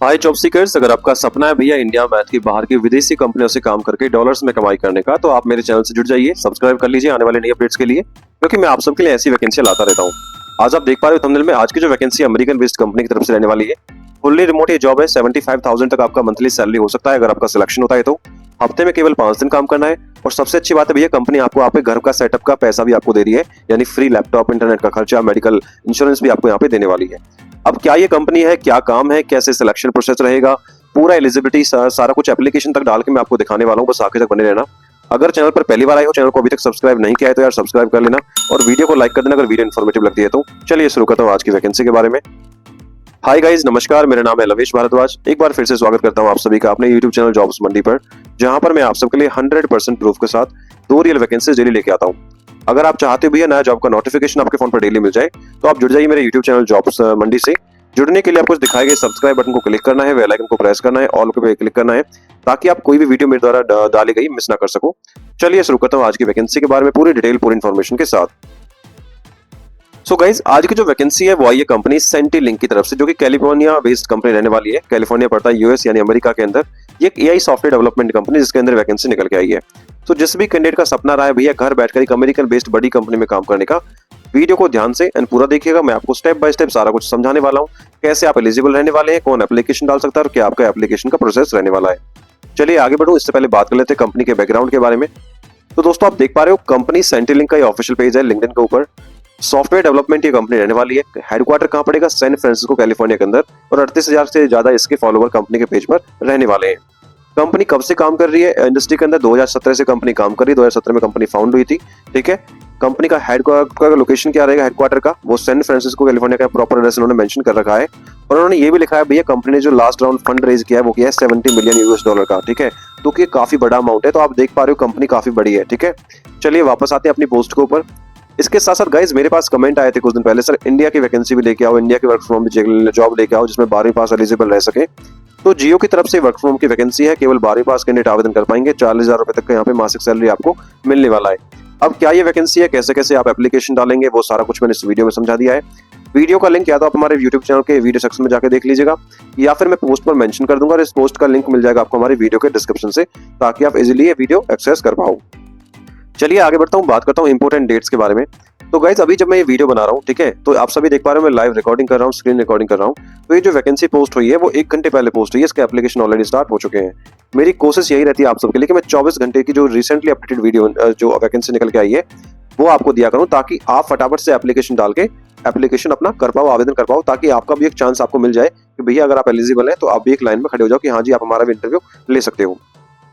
हाय job seekers, अगर आपका सपना है भैया इंडिया में की बाहर की विदेशी कंपनियों से काम करके डॉलर्स में कमाई करने का, तो आप मेरे चैनल से जुड़ जाइए, सब्सक्राइब कर लीजिए आने वाले नई अपडेट्स के लिए, क्योंकि मैं आप सबके लिए ऐसी वैकेंसी लाता रहता हूँ। आज आप देख पा रहे हो थंबनेल में, आज की जो वैकेंसी अमेरिकन बेस्ड कंपनी की तरफ से रहने वाली है। फुल्ली रिमोट ये जॉब है। 75,000 तक आपका मंथली सैलरी हो सकता है अगर आपका सिलेक्शन होता है तो। हफ्ते में केवल 5 दिन काम करना है। और सबसे अच्छी बात है भैया, कंपनी आपको आपके घर का सेटअप का पैसा भी आपको दे रही है, यानी फ्री लैपटॉप, इंटरनेट का खर्चा, मेडिकल इंश्योरेंस भी आपको यहाँ पे देने वाली है। अब क्या ये कंपनी है, क्या काम है, कैसे सिलेक्शन प्रोसेस रहेगा, पूरा एलिजिबिलिटी सारा कुछ एप्लीकेशन तक डाल के मैं आपको दिखाने वाला हूँ, बस आखिर तक बने रहना। अगर चैनल पर पहली बार आए हो, चैनल को अभी तक सब्सक्राइब नहीं किया है तो यार सब्सक्राइब कर लेना और वीडियो को लाइक कर देना अगर वीडियो इन्फॉर्मेटिव लगती है तो। चलिए शुरू करता हूँ आज की वैकेंसी के बारे में। हाय गाइस, नमस्कार, मेरा नाम है लवेश भारद्वाज। एक बार फिर से स्वागत करता हूँ आप सभी का अपने यूट्यूब चैनल जॉब्स मंडी पर, जहां पर मैं आप सबके लिए 100% प्रूफ के साथ 2 रियल वैकेंसीज डेली लेके आता हूँ। अगर आप चाहते हो भैया नया जॉब का नोटिफिकेशन आपके फोन पर डेली मिल जाए, तो आप जुड़ जाइए मेरे यूट्यूब चैनल जॉब्स मंडी से। जुड़ने के लिए आपको दिखाए गए सब्सक्राइब बटन को क्लिक करना है, बेल आइकन को प्रेस करना है, ऑल पे क्लिक करना है, ताकि आप कोई भी वीडियो मेरे द्वारा डाली गई मिस ना कर सको। चलिए शुरू करता हूँ आज की वैकेंसी के बारे में पूरी डिटेल, पूरी इन्फॉर्मेशन के साथ। सो गाइज, आज की जो वैकेंसी है वो आई है कंपनी सेंटीलिंक की तरफ से, जो कि कैलिफोर्निया बेस्ड कंपनी रहने वाली है। कैलिफोर्निया पड़ता है यूएस यानी अमेरिका के अंदर। ये एक एआई सॉफ्टवेयर डेवलपमेंट कंपनी जिसके अंदर वैकेंसी निकल के आई है। तो जिस भी कैंडिडेट का सपना रहा है भैया घर बैठकर एक अमेरिकन बेस्ड बड़ी कंपनी में काम करने का, वीडियो को ध्यान से एंड पूरा देखिएगा। मैं आपको स्टेप बाय स्टेप सारा कुछ समझाने वाला हूँ, कैसे आप एलिजिबल रहने वाले हैं, कौन एप्लीकेशन डाल सकता है और क्या आपका एप्लीकेशन का प्रोसेस रहने वाला है। चलिए आगे बढ़ो, इससे पहले बात कर लेते हैं कंपनी के बैकग्राउंड के बारे में। तो दोस्तों आप देख पा रहे हो कंपनी सेंटीलिंक का ये ऑफिशियल पेज है लिंक्डइन के ऊपर। सॉफ्टवेयर डेवलपमेंट ये कंपनी रहने वाली है। हेडक्वार्टर कहाँ पड़ेगा? सैन फ्रांसिस्को कैलिफोर्निया के अंदर। और 38,000 से ज्यादा इसके फॉलोवर कंपनी के पेज पर रहने वाले हैं। कंपनी कब से काम कर रही है इंडस्ट्री के अंदर? 2017 से कंपनी काम कर रही है। 2017 में कंपनी फाउंड हुई थी, ठीक है। कंपनी का हेडक्वार्टर का लोकेशन क्या रहेगा? हेडक्वार्टर का वो सैन फ्रांसिस्को कैलिफोर्निया का प्रॉपर एड्रेस उन्होंने मेंशन कर रखा है। और उन्होंने ये भी लिखा है भैया कंपनी ने जो लास्ट राउंड फंड रेज किया है वो किया है 70 मिलियन यूएस डॉलर का, ठीक है। तो ये काफी बड़ा अमाउंट है। तो आप देख पा रहे हो कंपनी काफी बड़ी है, ठीक है। चलिए वापस आते हैं अपनी पोस्ट के ऊपर। इसके साथ साथ गाइज मेरे पास कमेंट आए थे कुछ दिन पहले, सर इंडिया की वैकेंसी भी लेके आओ, इंडिया की वर्क फ्रॉम जॉब लेके आओ जिसमें 12वीं पास एलिजिबल रह सके। तो जियो की तरफ से वर्क फ्रॉम की वैकेंसी है, केवल 12वीं पास कैंडिडेट आवेदन कर पाएंगे। 40,000 रुपए तक का यहाँ पे मासिक सैलरी आपको मिलने वाला है। अब क्या ये वैकेंसी है, कैसे कैसे आप एप्लीकेशन डालेंगे, वो सारा कुछ मैंने इस वीडियो में समझा दिया है। वीडियो का लिंक या तो आप हमारे यूट्यूब चैनल के वीडियो सेक्शन में जाकर देख लीजिएगा, या फिर मैं पोस्ट पर मेंशन कर दूंगा और इस पोस्ट का लिंक मिल जाएगा आपको हमारे वीडियो के डिस्क्रिप्शन से, ताकि आप इजीली ये वीडियो एक्सेस कर पाओ। चलिए आगे बढ़ता हूँ, बात करता हूँ इंपोर्टेंट डेट्स के बारे में। तो गाइज अभी जब मैं ये वीडियो बना रहा हूँ, ठीक है, तो आप सभी देख पा रहे हो मैं लाइव रिकॉर्डिंग कर रहा हूँ, स्क्रीन रिकॉर्डिंग कर रहा हूँ। तो ये जो वैकेंसी पोस्ट हुई है वो 1 घंटे पहले पोस्ट हुई है। इसके एप्लीकेशन ऑलरेडी स्टार्ट हो चुके हैं। मेरी कोशिश यही रहती है आप सबके लिए कि मैं 24 घंटे की जो रिसेंटली अपडेटेड वीडियो जो वैकेंसी निकल के आई है वो आपको दिया करूँ, ताकि आप फटाफट से एप्लीकेशन डाल के एप्लीकेशन अपना कर पाओ, आवेदन कर पाओ, ताकि आपका भी एक चांस आपको मिल जाए कि भैया अगर आप एलिजिबल हैं तो आप भी एक लाइन में खड़े हो जाओ कि हाँ जी आप हमारा भी इंटरव्यू ले सकते हो।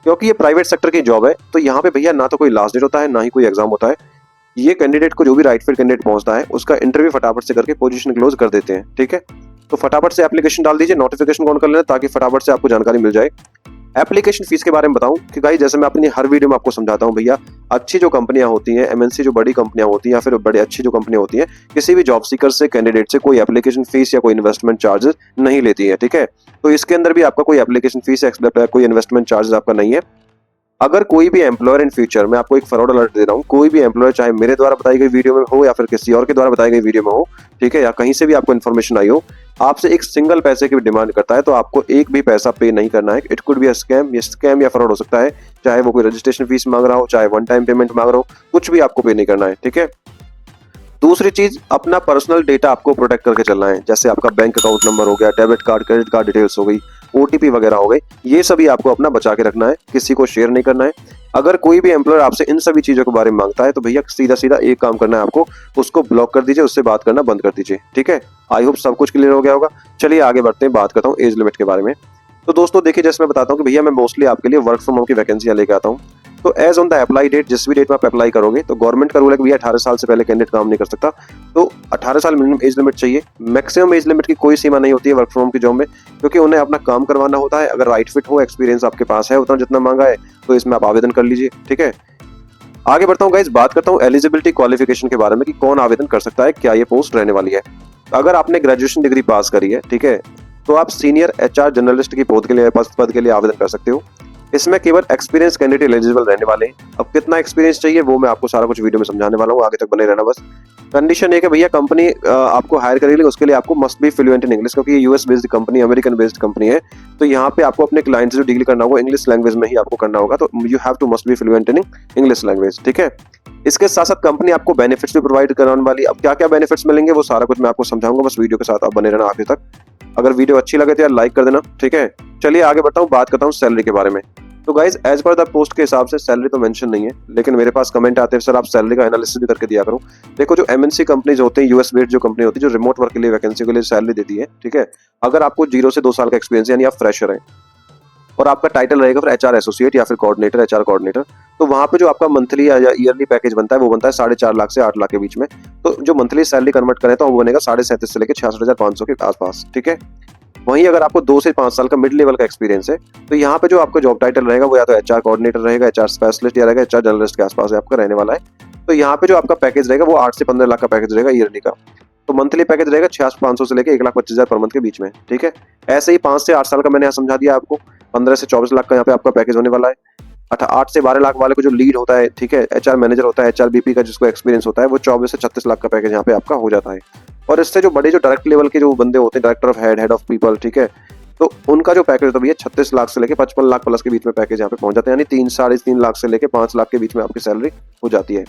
क्योंकि ये प्राइवेट सेक्टर की जॉब है, तो यहाँ पे भैया ना तो कोई लास्ट डेट होता है ना ही कोई एग्जाम होता है। ये कैंडिडेट को जो भी राइट फिट कैंडिडेट पहुंचता है उसका इंटरव्यू फटाफट से करके पोजीशन क्लोज कर देते हैं, ठीक है। तो फटाफट से एप्लीकेशन डाल दीजिए, नोटिफिकेशन ऑन कर लेना ताकि फटाफट से आपको जानकारी मिल जाए। एप्लीकेशन फीस के बारे में बताऊं कि गाइस जैसे मैं अपनी हर वीडियो में आपको समझाता हूं भैया, अच्छी जो कंपनियां होती हैं, एमएनसी जो बड़ी कंपनियां होती हैं या फिर बड़ी अच्छी जो कंपनियां होती हैं, किसी भी जॉब सीकर से कैंडिडेट से कोई एप्लीकेशन फीस या कोई इन्वेस्टमेंट चार्जेस नहीं लेती है, ठीक है। तो इसके अंदर भी आपका कोई एप्लीकेशन फीस या कोई इन्वेस्टमेंट चार्जेस आपका नहीं है। अगर कोई भी एम्प्लॉयर इन फ्यूचर, मैं आपको एक फ्रॉड अलर्ट दे रहा हूँ, कोई भी एम्प्लॉयर चाहे मेरे द्वारा बताई गई वीडियो में हो या फिर किसी और के द्वारा बताई गई वीडियो में हो, ठीक है, या कहीं से भी आपको इन्फॉर्मेशन आई हो, आपसे एक सिंगल पैसे की भी डिमांड करता है तो आपको एक भी पैसा पे नहीं करना है। It could be a scam, ये स्कैम या फ्रॉड हो सकता है, चाहे वो कोई रजिस्ट्रेशन फीस मांग रहा हो, चाहे वन टाइम पेमेंट मांग रहा हो, कुछ भी आपको पे नहीं करना है, ठीक है। दूसरी चीज, अपना पर्सनल डेटा आपको प्रोटेक्ट करके चलना है। जैसे आपका बैंक अकाउंट नंबर हो गया, debit card, credit card details हो गई, ओटीपी वगैरह हो गई, ये सभी आपको अपना बचा के रखना है, किसी को शेयर नहीं करना है। अगर कोई भी एम्प्लॉयर आपसे इन सभी चीजों के बारे में मांगता है तो भैया सीधा सीधा एक काम करना है आपको, उसको ब्लॉक कर दीजिए, उससे बात करना बंद कर दीजिए, ठीक है। आई होप सब कुछ क्लियर हो गया होगा। चलिए आगे बढ़ते हैं, बात करता हूँ एज लिमिट के बारे में। तो दोस्तों देखिए, जैसे मैं बताता हूँ कि भैया मैं मोस्टली आपके लिए वर्क फ्रॉम होम की वैकेंसियां लेके आता हूँ। तो as on the apply date, जिस भी डेट में आप अप्लाई करोगे, तो गवर्नमेंट का रूल है कि भैया 18 साल से पहले कैंडिडेट काम नहीं कर सकता। तो 18 साल मिनिमम एज लिमिट चाहिए। मैक्सिमम एज लिमिट की कोई सीमा नहीं होती है वर्क फ्रॉम होम की जॉब में, क्योंकि उन्हें अपना काम करवाना होता है। अगर राइट फिट हो, एक्सपीरियंस आपके पास है उतना जितना मांगा है, तो इसमें आप आवेदन कर लीजिए, ठीक है। आगे बढ़ता हूँ गाइस, बात करता हूँ एलिजिबिलिटी क्वालिफिकेशन के बारे में कि कौन आवेदन कर सकता है, क्या ये पोस्ट रहने वाली है। अगर आपने ग्रेजुएशन डिग्री पास करी है, ठीक है, तो आप सीनियर एचआर जर्नलिस्ट की पद के लिए आवेदन कर सकते हो। इसमें केवल एक्सपीरियंस कैंडिडेट एलिजिबल रहने वाले हैं। अब कितना एक्सपीरियंस चाहिए वो मैं आपको सारा कुछ वीडियो में समझाने वाला हूँ, आगे तक बने रहना बस। कंडीशन है कि भैया कंपनी आपको हायर करेगी, उसके लिए आपको must be fluent in English, क्योंकि ये US based company, American based company है। तो यहाँ पे आपको अपने क्लाइंट से जो डील करना होगा इंग्लिश लैंग्वेज में ही आपको करना होगा। तो you have to must be fluent in English language, ठीक है। इसके साथ साथ कंपनी आपको बेनिफिट्स भी प्रोवाइड कराने वाली। अब क्या क्या बेनिफिट्स मिलेंगे वो सारा कुछ मैं आपको समझाऊंगा, बस वीडियो के साथ आप बने रहना आखिर तक। अगर वीडियो अच्छी लगे तो यार लाइक कर देना, ठीक है। चलिए आगे बढ़ता हूँ, बात करता हूँ सैलरी के बारे में। तो guys as per the post के हिसाब से सैलरी तो मेंशन नहीं है, लेकिन मेरे पास कमेंट आते हैं सर आप सैलरी का एनालिसिस भी करके दिया करो। देखो जो एमएनसी कंपनीज होते हैं, यूएस बेस्ड जो कंपनी होती है, जो रिमोट वर्क के लिए वैकेंसी के लिए सैलरी देती है, ठीक है। अगर आपको 0 से 2 साल का एक्सपीरियंस यानी आप फ्रेशर हैं और आपका टाइटल रहेगा फिर एचआर एसोसिएट या फिर कोऑर्डिनेटर, एचआर कोऑर्डिनेटर, तो वहां पे जो आपका मंथली या ईयरली पैकेज बनता है वो बनता है 4.5 लाख से 8 लाख के बीच में। तो जो मंथली सैलरी कन्वर्ट करें तो वो बनेगा 37.5 से लेकर 66,500 के आसपास, ठीक है। वहीं अगर आपको 2 से 5 साल का मिड लेवल का एक्सपीरियंस है तो यहाँ पे जो आपका जॉब टाइटल रहेगा वो या तो एचआर कोऑर्डिनेटर रहेगा, एचआर स्पेशलिस्ट या रहेगा एचआर जर्नलिस्ट के आसपास आपका रहने वाला है। तो यहाँ पे जो आपका पैकेज रहेगा वो 8 से 15 लाख का पैकेज रहेगा ईयरली का। तो मंथली पैकेज रहेगा 66,500 से लेकर 1,25,000 पर मंथ के बीच में, ठीक है। ऐसे ही 5 से 8 साल का मैंने यहाँ समझा दिया आपको, 15 से 24 लाख का यहाँ पे आपका पैकेज होने वाला है। 8 से 12 लाख वाले को जो लीड होता है, ठीक है, एचआर मैनेजर होता है, एचआर बीपी का जिसको एक्सपीरियंस होता है, वो 24 से 36 लाख का पैकेज यहाँ पे आपका हो जाता है। और इससे जो बड़े जो डायरेक्ट लेवल के जो बंदे होते हैं, director of head of people, ठीक है, तो उनका जो पैकेज होता है भैया 36 लाख से लेके 55 लाख प्लस के बीच में पैकेज यहाँ पे पहुंच जाते हैं, यानी 3-3.5 लाख से लेके 5 लाख के बीच में आपकी सैलरी हो जाती है।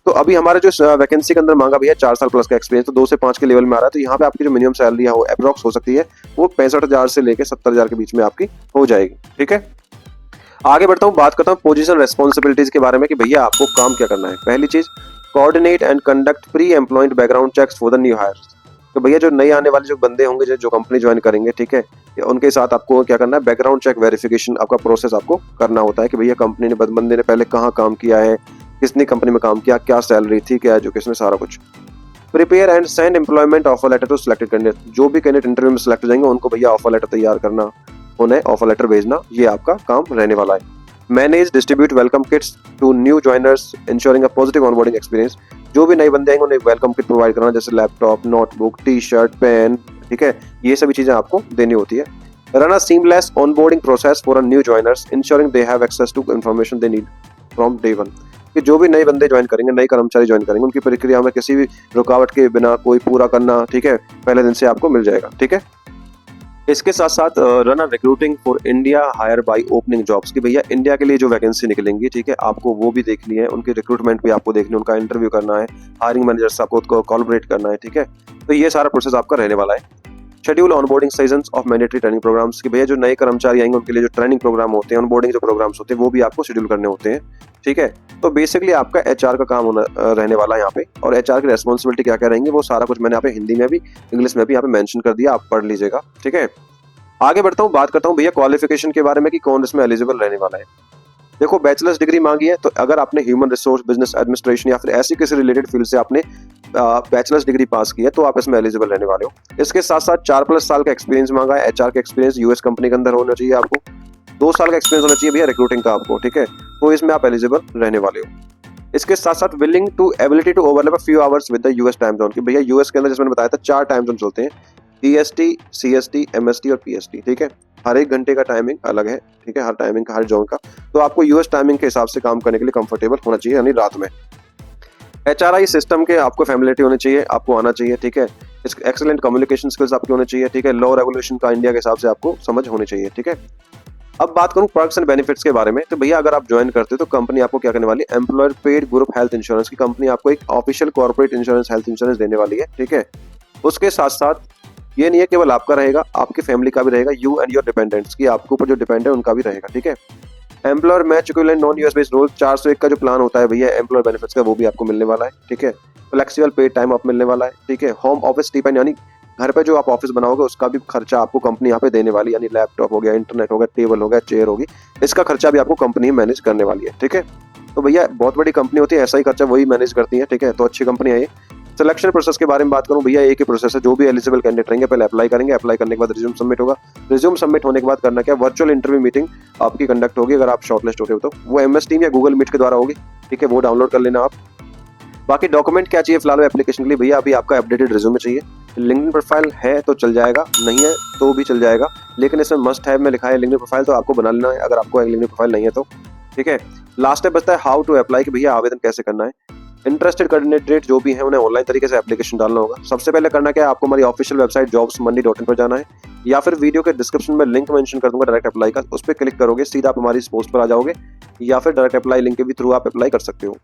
तो अभी हमारे जो वैकेंसी के अंदर मांगा भैया 4 साल प्लस का एक्सपीरियंस, तो 2 से 5 के लेवल में आ रहा है। तो यहाँ पे आपकी जो मिनिमम सैलरी है वो अप्रॉक्स हो सकती है, वो 65,000 से लेके 70,000 के बीच में आपकी हो जाएगी, ठीक है। आगे बढ़ता हूँ, बात करता हूँ पोजीशन रेस्पॉन्सिबिलिटीज के बारे में कि भैया आपको काम क्या करना है। पहली चीज, coordinate and conduct pre employment background checks for the new hires. तो भैया जो नए आने वाले जो बंदे होंगे जो कंपनी ज्वाइन करेंगे, ठीक है, उनके साथ आपको क्या करना है, बैकग्राउंड चेक वेरिफिकेशन आपका प्रोसेस आपको करना होता है कि भैया कंपनी ने बंदे ने पहले कहाँ काम किया है, किसने कंपनी में काम किया, क्या सैलरी थी, क्या एजुकेशन, सारा कुछ। Prepare and send employment offer letter to selected candidate. जो भी कैंडिडेट इंटरव्यू में सिलेक्ट हो जाएंगे उनको भैया ऑफर लेटर तैयार करना, उन्हें ऑफर लेटर भेजना, ये आपका काम रहने वाला है। Manage distribute welcome kits to new joiners ensuring a positive onboarding experience. जो भी नए बंदे आएंगे उन्हें वेलकम किट प्रोवाइड करना, जैसे laptop, notebook, T shirt, pen, ठीक है, ये सभी चीजें आपको देनी होती है। Run a seamless onboarding process for a new joiners ensuring they have access to information they need from day one. कि जो भी नए बंदे ज्वाइन करेंगे, नए कर्मचारी ज्वाइन करेंगे, उनकी प्रक्रिया में किसी भी रुकावट के बिना कोई पूरा करना, ठीक है, पहले दिन से आपको मिल जाएगा, ठीक है। इसके साथ साथ run a recruiting for India hire by opening jobs, कि भैया इंडिया के लिए जो वैकेंसी निकलेंगी, ठीक है, आपको वो भी देखनी है, उनकी रिक्रूटमेंट भी आपको देखनी है, उनका इंटरव्यू करना है, हायरिंग मैनेजर से आपको कोलैबोरेट करना है, ठीक है। तो ये सारा प्रोसेस आपका रहने वाला है। Schedule onboarding sessions of mandatory training programmes, कि भैया जो नए कर्मचारी आएंगे उनके लिए जो ट्रेनिंग प्रोग्राम होते हैं, ऑनबोर्डिंग जो प्रोग्राम्स होते हैं, वो भी आपको शेड्यूल करने होते हैं, ठीक है। तो बेसिकली आपका एचआर का काम होना रहने वाला है यहाँ पे। और एचआर की रेस्पॉन्सिबिलिटी क्या क्या रहेंगी वो सारा कुछ मैंने यहाँ पे हिंदी में भी इंग्लिश में भी यहाँ पे मेंशन कर दिया, आप पढ़ लीजिएगा, ठीक है। आगे बढ़ता हूँ, बात करता हूँ भैया क्वालिफिकेशन के बारे में कि कौन इसमें एलिजिबल रहने वाला है। देखो बैचलर्स डिग्री मांगी है, तो अगर आपने ह्यूमन रिसोर्स, बिजनेस एडमिनिस्ट्रेशन या फिर ऐसी किसी रिलेटेड फील्ड से आपने बैचलर्स डिग्री पास की है तो आप इसमें एलिजिबल रहने वाले हो। इसके साथ साथ 4+ साल का एक्सपीरियंस मांगा है, एचआर का एक्सपीरियंस यूएस कंपनी के अंदर होना चाहिए आपको, 2 साल का एक्सपीरियंस होना चाहिए भैया रिक्रूटिंग का आपको, ठीक है, तो इसमें आप एलिजिबल रहने वाले हो। इसके साथ साथ willing to ability to overlap a few hours with the US time zone, कि भैया यूएस के अंदर जैसे मैंने बताया था 4 टाइम जोन चलते हैं, ईएसटी, सीएसटी, एमएसटी और पीएसटी, ठीक है। हर एक घंटे का टाइमिंग अलग है, ठीक है, हर टाइमिंग का, हर जोन का। तो आपको यूएस टाइमिंग के हिसाब से काम करने के लिए कंफर्टेबल होना चाहिए, यानी रात में। एचआरआई सिस्टम के आपको फैमिलिटी होनी चाहिए, आपको आना चाहिए, ठीक है। एक्सेलेंट कम्युनिकेशन स्किल्स आपकी होनी चाहिए, ठीक है। लॉ रेगुलेशन का इंडिया के हिसाब से आपको समझ होनी चाहिए, ठीक है। अब बात करूं पर्क्स एंड बेनिफिट्स के बारे में, तो भैया अगर आप ज्वाइन करते हो तो कंपनी आपको क्या करने वाली है, employer paid group health insurance की कंपनी आपको एक official corporate insurance health insurance देने वाली है, ठीक है। उसके साथ साथ ये नहीं है केवल आपका रहेगा, आपकी फैमिली का भी रहेगा, यू एंड योर डिपेंडेंट्स की, आपके ऊपर जो डिपेंड है उनका भी रहेगा, ठीक है। Employer match equivalent non US based role 401 का जो प्लान होता है भैया एम्प्लॉयर बेनिफिट्स का, वो भी आपको मिलने वाला है, ठीक है। फ्लेक्सिबल पेड टाइम ऑफ मिलने वाला है, ठीक है। होम ऑफिस स्टीपेंड, यानी घर पे जो आप ऑफिस बनाओगे उसका भी खर्चा आपको कंपनी यहाँ पे देने वाली, यानी लैपटॉप हो गया, इंटरनेट हो गया, टेबल हो गया, चेयर होगी, इसका खर्चा भी आपको कंपनी मैनेज करने वाली है, ठीक है। तो भैया बहुत बड़ी कंपनी होती है, ऐसा ही खर्चा वही मैनेज करती है, ठीक है, तो अच्छी कंपनी है ये। सिलेक्शन प्रोसेस के बारे में बात करूं भैया, एक ही प्रोसेस है, जो भी एलिजिबल कैंडिडेट रहेंगे पहले अप्लाई करेंगे, अप्लाई करने के बाद रिज्यूम सबमिट होगा, रिज्यूम सबमिट होने के बाद करना क्या, वर्चुअल इंटरव्यू मीटिंग आपकी कंडक्ट होगी, अगर आप शॉर्टलिस्ट होते हो तो वो एमएस टीम या गूगल मीट के द्वारा होगी, ठीक है, वो डाउनलोड कर लेना आप। बाकी डॉक्यूमेंट क्या चाहिए फिलहाल एप्लीकेशन के लिए भैया, अभी आपका अपडेटेड रिज्यूमे चाहिए, लिंक्डइन प्रोफाइल है तो चल जाएगा, नहीं है तो भी चल जाएगा, लेकिन इसमें मस्ट हैव में लिखा है लिंक्डइन प्रोफाइल, तो आपको बना लेना है अगर आपको लिंक्डइन प्रोफाइल नहीं है तो। ठीक है, लास्ट स्टेप बचता है हाउ टू अप्लाई, कि भैया आवेदन कैसे करना है। इंटरेस्टेड कैंडिडेट जो भी है उन्हें ऑनलाइन तरीके से एप्लीकेशन डालना होगा। सबसे पहले करना क्या है, आपको हमारी ऑफिशियल वेबसाइट jobsmandi.in पर जाना है, या फिर वीडियो के डिस्क्रिप्शन में लिंक मेंशन कर दूंगा डायरेक्ट अप्लाई का, उस पर क्लिक करोगे सीधा आप हमारी इस पोस्ट पर आ जाओगे, या फिर डायरेक्ट अप्लाई लिंक के भी थ्रू आप अप्लाई कर सकते हो।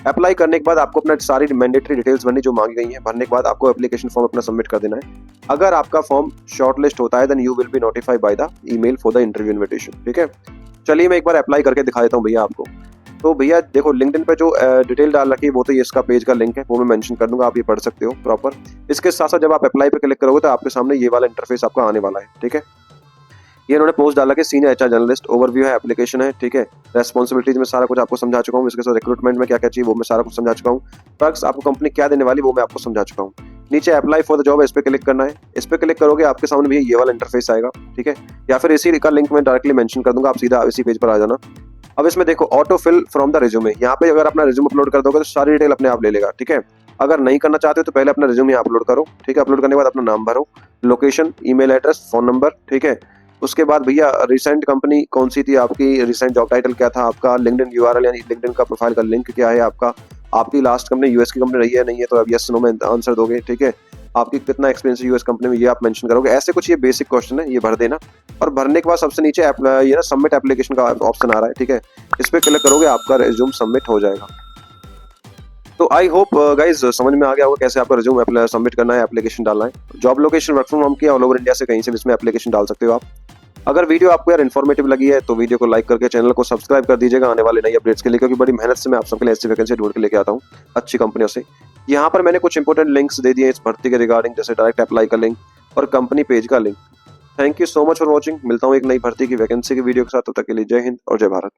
अप्लाई करने के बाद आपको अपना सारी मैंडेटरी डिटेल्स भरनी जो मांगी गई है, भरने के बाद आपको एप्लीकेशन फॉर्म अपना सबमिट कर देना है। अगर आपका फॉर्म शॉर्टलिस्ट होता है then you will be notified by the email for the interview invitation. ठीक है, चलिए मैं एक बार अप्लाई करके दिखा देता हूँ भैया आपको। तो भैया देखो लिंक्डइन पे जो डिटेल डाल रखी है वो तो ये इसका पेज का लिंक है, वो मैं मेंशन कर दूंगा, आप ये पढ़ सकते हो प्रॉपर। इसके साथ साथ जब आप अप्लाई पे क्लिक करोगे तो आपके सामने ये वाला इंटरफेस आपका आने वाला है। ठीक है, ये इन्होंने पोस्ट डाला कि सीनियर एचआर जर्नलिस्ट, ओवरव्यू है, एप्लीकेशन है। ठीक है, रेस्पॉन्सिबिलिटीज में सारा कुछ आपको समझा चुका हूँ, इसके साथ रिक्रूटमेंट में क्या क्या चाहिए वो मैं सारा कुछ समझा चुका हूँ, पर्क्स आपको कंपनी क्या देने वाली वो मैं आपको समझा चुका हूँ। नीचे अप्लाई फॉर द जॉब, इस पे क्लिक करना है। इस पे क्लिक करोगे आपके सामने भी ये वाला इंटरफेस आएगा। ठीक है, या फिर इसी का लिंक मैं डायरेक्टली मेंशन कर दूंगा, आप सीधा इसी पेज पर आ जाना। अब इसमें देखो auto fill from the resume, यहाँ पे अगर अपना रिज्यूम अपलोड कर दोगे तो सारी डिटेल अपने आप ले लेगा। ठीक है, अगर नहीं करना चाहते हो तो पहले अपना रिज्यूम यहाँ अपलोड करो। ठीक है, अपलोड करने के बाद अपना नाम भरो, location, email address, phone number. ठीक है, उसके बाद भैया रिसेंट कंपनी कौन सी थी आपकी, रिसेंट जॉब टाइटल क्या था आपका, लिंक्डइन यूआरएल यानी लिंक्डइन का प्रोफाइल का लिंक क्या है आपका, आपकी लास्ट कंपनी यूएस की कंपनी रही है नहीं है तो अब यस नो में आंसर दोगे। ठीक है, आपकी कितना एक्सपीरियंस है यूएस कंपनी में ये आप मेंशन करोगे। ऐसे कुछ ये बेसिक क्वेश्चन है, ये भर देना। और भरने के बाद सबसे नीचे ये ना सबमिट एप्लीकेशन का ऑप्शन आ रहा है। ठीक है, इस पे क्लिक करोगे आपका रिज्यूम सबमिट हो जाएगा। तो आई होप गाइज समझ में आ गया होगा कैसे आपका रिज्यूम सबमिट करना है, एप्लीकेशन डालना है। Job location work from home की ऑल ओवर इंडिया से कहीं से भी इसमें एप्लीकेशन डाल सकते हो आप। अगर वीडियो आपको यार इन्फॉर्मेटिव लगी है तो वीडियो को लाइक करके चैनल को सब्सक्राइब कर दीजिएगा आने वाले नई अपडेट्स के लिए, क्योंकि बड़ी मेहनत से मैं आप सबके लिए ऐसी वैकेंसी ढूंढ के लेके आता हूँ अच्छी कंपनियों से। यहाँ पर मैंने कुछ इंपॉर्टेंट लिंक्स दे दिए इस भर्ती के रिगार्डिंग, जैसे डायरेक्ट अप्लाई का लिंक और कंपनी पेज का link. Thank you so much for watching. मिलता हूँ एक नई भर्ती की वैकेंसी की वीडियो के साथ, तब तक के लिए जय हिंद और जय भारत।